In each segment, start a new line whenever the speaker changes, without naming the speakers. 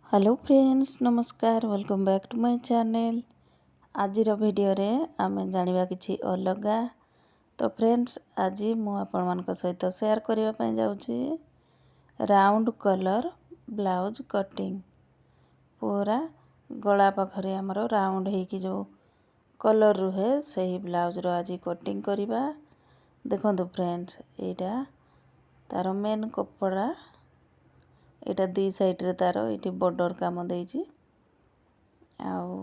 Hello friends नमस्कार welcome back to my channel. आजिर video रे आमे जानिबा किछि अलगा। तो फ्रेंड्स आज मु आपण मानक सहित शेयर करिवा पय जाउछि राउंड कलर ब्लाउज कटिंग। पूरा गला पाखरे हमरो राउंड हे कि जो कलर रुहे सही ब्लाउज रो आज कटिंग करिवा। देखंतु फ्रेंड्स एटा तार मेन कपड़ा एटा दी साइड रे तारो एटी बॉर्डर काम देइछि आउ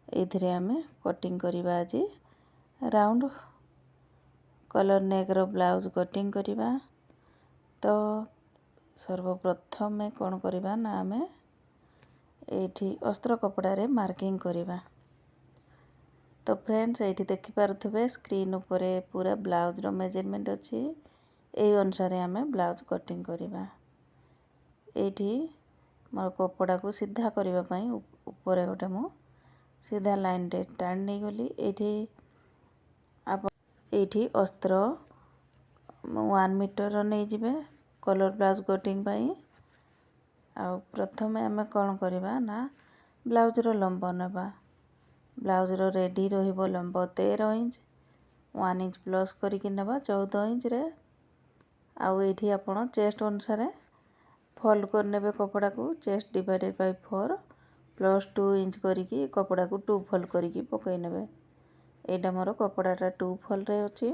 एथिरे हमें कटिंग करिवा आज राउंड कलर नेक रो ब्लाउज कटिंग करिवा। तो सर्वप्रथम में कोन करिवा ना हमें एठी अस्त्र कपड़ा रे मार्किंग करिवा। तो फ्रेंड्स एठी देखि पारुथबे स्क्रीन ऊपर पूरा ब्लाउज रो मेजरमेंट अछि। एई अनुसार हमें ब्लाउज कटिंग करिवा। एठी मोर कपड़ा को सीधा करिवा पई ऊपर गोटे मु सीधा लाइन रे टान नै गली। एठी अस्त्र 1 मीटर नै जिवे कलर ब्लाउज कटिंग पई। आ प्रथमे हमें कोन करिवा ना ब्लाउज रो लंब नेबा। ब्लाउज रो रेडी रहिबो लंब 13 इंच 1 इंच प्लस करिकि नेबा 14 इंच रे। आ एठी आपण चेस्ट अनुसार फोल्ड कर नेबे कपड़ा को chest divided by 4 plus 2 inch करिकि कपड़ा को 2 फोल्ड करिकि पकई नेबे। एटा मोर कपड़ाटा 2 फोल्ड रे अछि।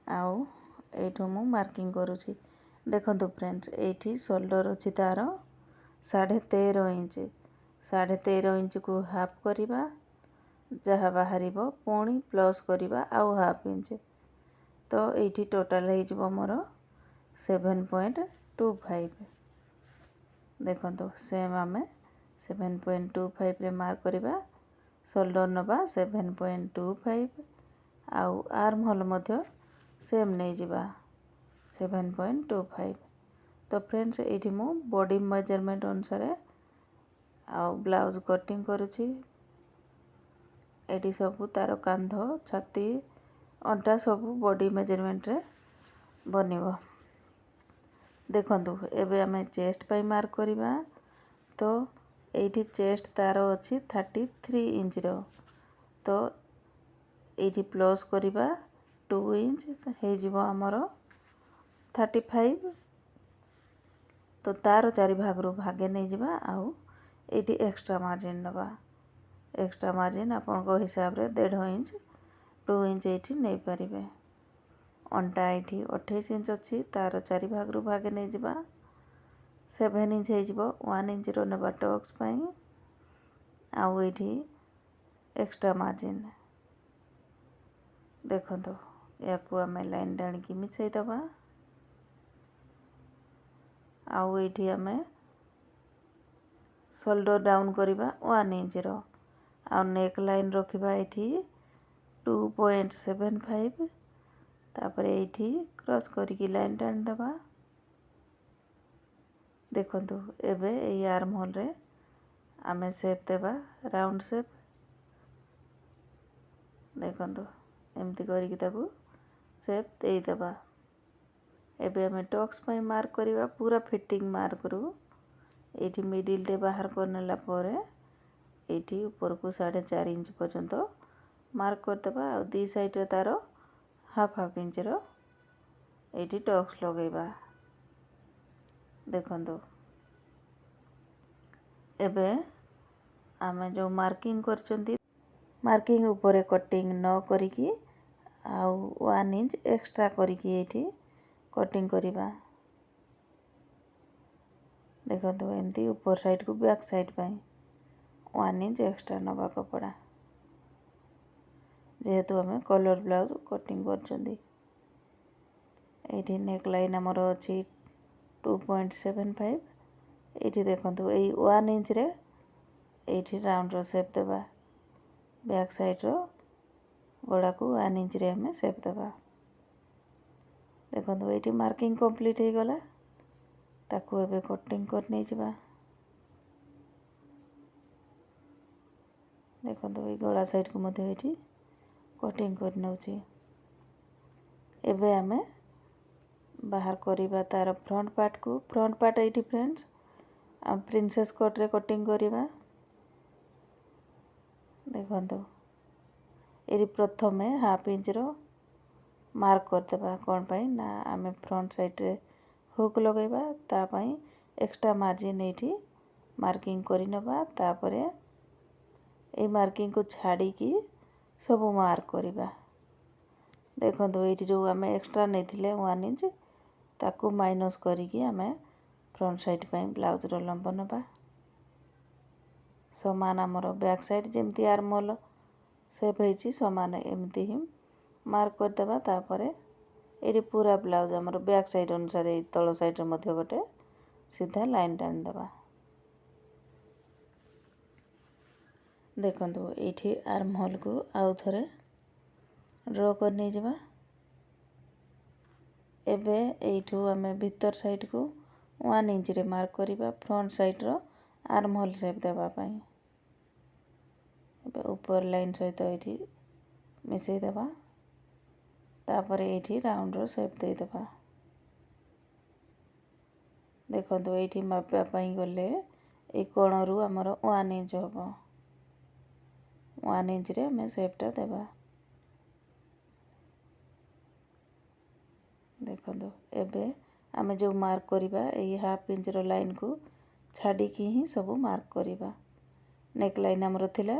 आउ एठो मु मार्किंग करूछि। देखंतु फ्रेंड्स एठी शोल्डर अछि तार 13.5 इंच 13.5 इंच को हाफ करिवा जहा बाहरिबो पुणी प्लस करिवा आउ हाफ इंच। तो एठी टोटल हे जिवो मोर 7.25। देखंतु सेम आमे 7.25 रे मार्क करिवा शोल्डर नबा 7.25 आउ आर्म होल मध्य सेम नै जिबा 7.25। तो फ्रेंड्स एठी मु बॉडी मेजरमेंट अनुसार आउ ब्लाउज कटिंग करूछि। एठी सब तार कांध छाती अंटा सब बॉडी मेजरमेंट रे बनिबो। देखंतु एबे हमें चेस्ट पई मार्क करिवा। तो एठी चेस्ट तार अछि 33 इंच रो। तो एठी प्लस करिवा 2 इंच हे जिवो हमरो 35। तो तार चारि भाग रो भागे नै जिबा आउ एठी एक्स्ट्रा मार्जिन नबा। एक्स्ट्रा मार्जिन आपन को हिसाब रे 1.5 इंच 2 इंच एठी नै परिबे। अंटा एठी 28 इंच अछि तार चारि भाग रो भागे नै जिबा 7 इंच हे जिवो 1 इंच रो नेबा टक्स पई। आउ एठी एक्स्ट्रा मार्जिन देखंतु याकू हमें लाइन डाणी की मिसई दबा। आउ एठी हमें शोल्डर डाउन करिवा 1 इंच रो। आउ नेक लाइन रखिबा एठी 2.75 तापरे एठी क्रॉस करिकि लाइन टान दबा। देखंतु एबे एई आर्म होल रे आमे शेप देबा राउंड शेप। देखंतु एमती करिकि ताकू शेप देई दबा। एबे हमें टक्स पई मार्क करिवा पूरा फिटिंग मार्क रू एठी मिडिल रे बाहर करनेला परे एठी ऊपर को 4.5 इंच पर्यंत मार्क कर दबा। आ दी साइड रे तारो हाफ इंच रो एठी टक्स लगेबा। देखंतु एबे आमे जो मार्किंग करचंती मार्किंग ऊपर कटिंग न करिकि आउ 1 इंच एक्स्ट्रा करिकि एठी कटिंग करिबा। देखंतु एमती ऊपर साइड को बैक साइड पई 1 इंच एक्स्ट्रा नबा कपड़ा जेहेतु हमें कलर ब्लाउज कटिंग करचंती। एठी नेक लाइन हमरो अछि 2.75। एठी देखंतु एई 1 इंच रे एठी राउंड रो शेप देबा। बैक साइड रो गोला को 1 इंच रे हमें शेप देबा। देखंतु एठी मार्किंग कंप्लीट हे गला। ताकू एबे कटिंग कर नै जिबा। देखंतु एई गला साइड को मध्य एठी कटिंग कर नउची। एबे हमें बाहर करिबा तार फ्रंट पार्ट को। फ्रंट पार्ट एठी फ्रेंड्स आम प्रिंसेस कट रे कटिंग करवा। देखो ये प्रथम हाफ इंच रो मार्क करदेबा कौन पाई ना आम फ्रंट साइड रे हुक लगेबा तापाई एक्स्ट्रा मार्जिन ये मार्किंग करनवा तापरे ये मार्किंग को छाड़ी की सब मार्क करवा। देखो ये जो आम एक्स्ट्रा नहीं 1 इंच ताकू माइनस करिकी आम फ्रंट साइड पे ब्लाउज रो लंब नवा। समान आमर बैक साइड जमती आर्महोल सेप होती समान एमती ही मार्क करदेबा। तापरे ये पूरा ब्लाउज आमर बैक साइड अनुसार तल साइड मध्य गोटे सीधा लाइन टाणीदेबा। देखो ये आर्महोल को आउ थे ड्र कर नहीं जावा। एबे एठू आम भीतर साइड को 1 इंच रे मार्क करवा फ्रंट साइड रो आर्महोल शेप देवाई। ऊपर लाइन सहित ये मिसई देवा तापर ये राउंड रो शेप देदेबा। देखो ये मापाई गले ये कोण रू आमर 1 इंच हम 1 इंच रे आम शेपटा देवा। देखो एबे आम जो मार्क करवा ये हाफ इंच रो लाइन को छाड़ी की ही सब मार्क करवा। नेक लाइन आमर थिला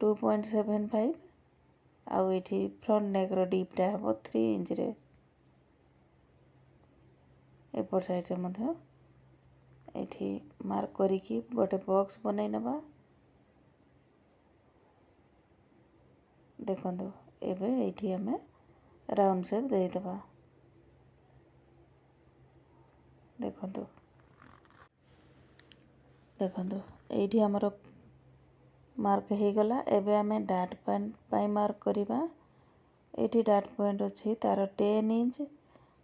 2.75 आउ ये फ्रंट नेक रो डीपटा हम 3 इंच रे। एपट साइड रे ये मार्क करिकी गोटे बॉक्स बनई नवा। देखो एबे ये आम राउंड शेप देदेबा। देखो ये आमर मार्क हो गला। एबे आम डाट पॉइंट पाई मार्क करवा। ये डाट पॉइंट अच्छी तार 10 इंच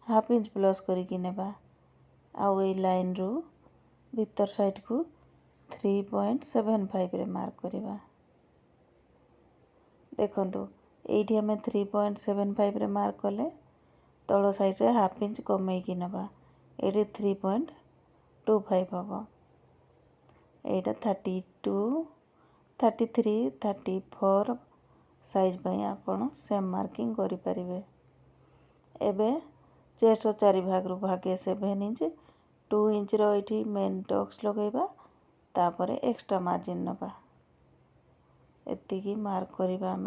हाफ इंच प्लस करके नेबा। आउ ये लाइन रू भीतर साइड को 3.75 रे मार्क करवा। देखो ये आम 3.75 रे मार्क कले तल साइड रे हाफ इंच कमेकी नवा। ये 3.25 हम एटा 32 33 34 साइज पाई आपण सेम मार्किंग करि परिबे। एबे चेस्ट चारि भाग रु भागे 7 इंच 2 इंच रो ये मेन टक्स लगेबा तापरे एक्स्ट्रा मार्जिन नबा। एति की मार्क करवा आम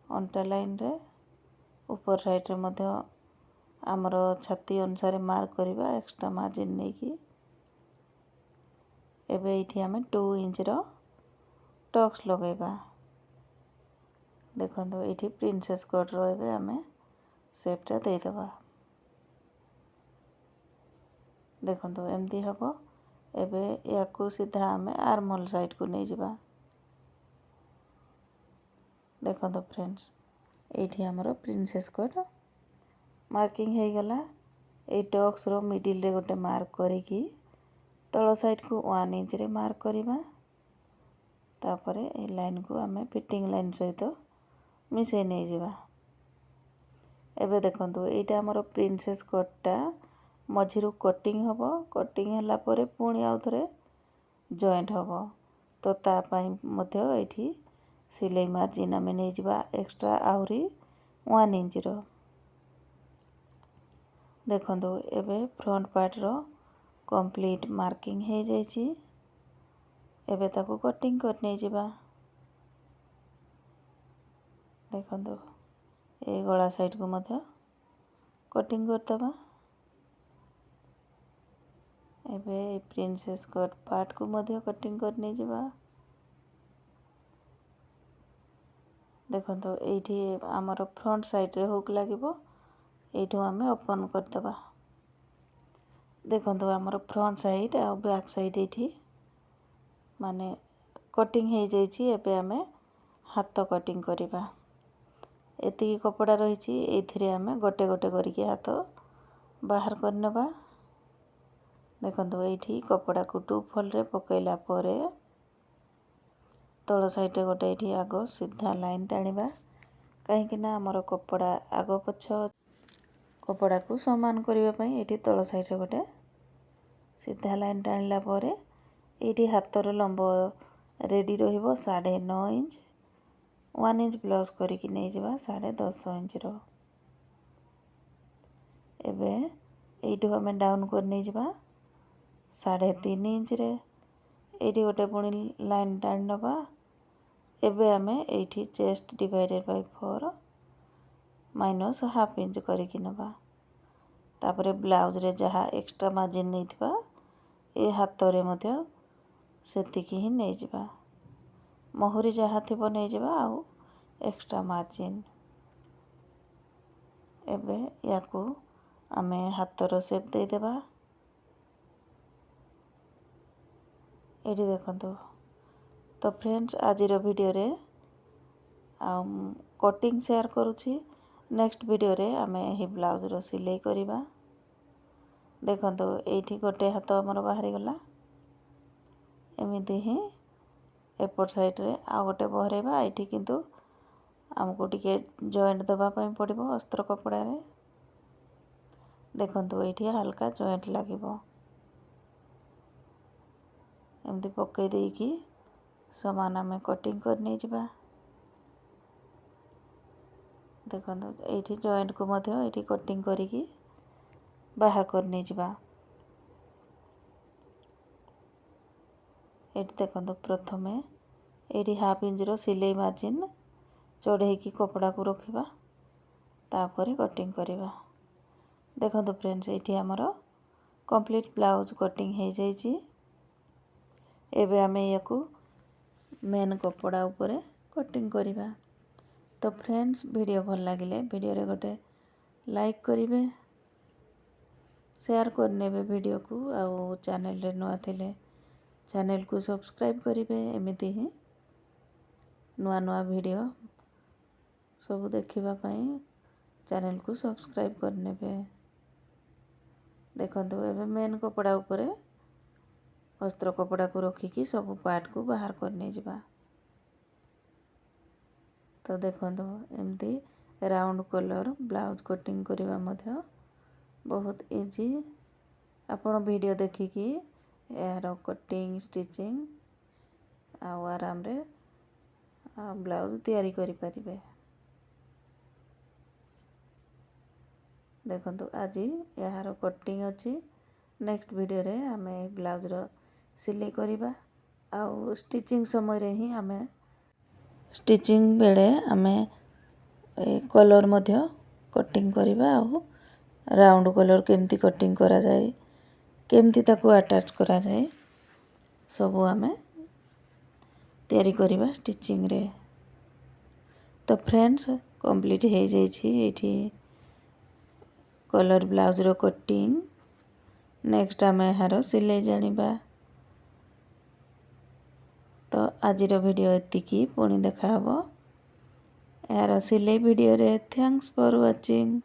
अंटा लाइन रे ऊपर साइड रे मध्य आमर छाती अनुसार मार्क करवा एक्स्ट्रा मार्जिन नहीं की। एबे ये आम 2 इंच रो टक्स लगेबा। देखो ये प्रिंसेस कट रो एबे आम शेपटा देदेबा। देखो एमती हम एबे या को सीधा आम आर्महोल साइड को नहीं जावा। देखो फ्रेंड्स ये आमर प्रिंसेस कट मार्किंग हो गला। ये टक्स रो मिडिल रे गोटे मार्क करिकी तल साइड को 1 इंच रे मार्क करवा। तापरे ये लाइन को आम फिटिंग लाइन सहित मिसई नहीं जावा। एबे देखो ये आमर प्रिंसेस कटटा मझिरु कटिंग हम कटिंग हला परे पुणी आउ थे जॉइंट हम तो तापाई मध्य ये सिलाई मार्जिन आम नहीं जावा एक्स्ट्रा आहुरी 1 इंच रो। देखो एबे फ्रंट पार्ट रो कंप्लीट मार्किंग हो जाइए। एबे ताको कटिंग कर नहीं जावा। देखो ये गला साइड को मध्य कटिंग करदबा। एबे प्रिंसेस कट पार्ट को मध्य कटिंग कर नहीं जावा। देखो ये आमर फ्रंट साइड रे हुक लागिबो एठू आम ओपन करदबा। देखो आमर फ्रंट साइड आ बैक साइड ये माने कटिंग हो जाइए। एबे आम हाथ कटिंग करवा। एति कपड़ा रही ये आम गोटे गोटे करके हाथ बाहर करनबा। देखो ये कपड़ा को 2 फोल्ड रे पकईला परे तल साइड रे गोटे ये आग सीधा लाइन टाणीबा कहीं आमर कपड़ा आग पछ कपड़ा को समान करने ये तल साइड रे गोटे सीधा लाइन टाणिला परे एठी हाथर लंब रेडी रहिबो 9.5 इंच 1 इंच प्लस करिकी नहीं जवा 10.5 इंच रो। एबे एठू हमें डाउन कर नहीं जवा 3.5 इंच रे। एठी गोटे पुणी लाइन टाणी नबा। एबे हमें एठी chest divided by 4 minus half inch करिकी नबा। तापरे ब्लाउज रे जहाँ एक्स्ट्रा मार्जिन नहीं थिबा ए हाथ रे मध्य सेतिकी ही नहीं जवा। मोहरी जहाँ थिबो नहीं जवा आउ एक्स्ट्रा मार्जिन। एबे याकू आमे हाथर शेप दे देबा। एठी देखंतु। तो फ्रेंड्स आजिर वीडियो रे कटिंग शेयर करूची। नेक्स्ट वीडियो रे आमे ही ब्लाउज रो सिलाई करिबा। देखंतु एठी गोटे हाथ हमर बाहरी गला। एमिति ही एपट साइड रे आ गोटे बहरेबा। एठी किंतु हमको टिके जॉइंट दबा पई पड़िबो अस्त्र कपड़ा रे। देखंतु एठी हल्का जॉइंट लागिबो। एमती पकई देकी समान आमे कटिंग कर नहीं जबा। देखंतु एठी जॉइंट को मध्य एठी कटिंग करिकी बाहर कर नहीं जबा। एठी देखंतु प्रथमे एठी हाफ इंच रो सिलाई मार्जिन चढ़े की कपड़ा को रखिबा। तापरे कटिंग करिबा। देखंतु फ्रेंड्स एठी हमरो कंप्लीट ब्लाउज कटिंग हो जाइए। एबे आमे याकू मेन कपड़ा ऊपर कटिंग करिबा। तो फ्रेंड्स वीडियो भल लगिले वीडियो रे गोटे लाइक करिवे शेयर करने वीडियो को आउ चैनल रे नुआ थिले चैनल को सब्सक्राइब करिवे। एमिति ही नुआ नुआ वीडियो सब देखिबा पई चैनल को सब्सक्राइब करने। देखंतु एबे मेन कपड़ा ऊपर अस्त्र कपड़ा को रखिकी सब पार्ट को बाहर करने जबा। तो देखंतु एमती राउंड कलर ब्लाउज कटिंग करिबा मध्य बहुत इजी। आपण वीडियो देखिकी यार कटिंग स्टिचिंग आराम रे ब्लाउज तैयारी करि परिबे। देखंतु आजी यार कटिंग अछि। नेक्स्ट वीडियो रे आमे ब्लाउज रो सिलाई करिबा। आउ स्टिचिंग समय रे ही आमे स्टिचिंग बेले आमे कलर मध्य कटिंग करिबा। आउ राउंड कलर केमती कटिंग करा जाए केमती ताकू अटैच करा जाए सब आमे तैयारी करिबा स्टिचिंग रे। तो फ्रेंड्स कंप्लीट हो जाइए एठी कलर ब्लाउज रो कटिंग। नेक्स्ट आमे हारो सिलाई जानिबा। तो आजिर वीडियो एतिकी पुणी देखा हबो यार सिलाई वीडियो रे। Thanks for watching.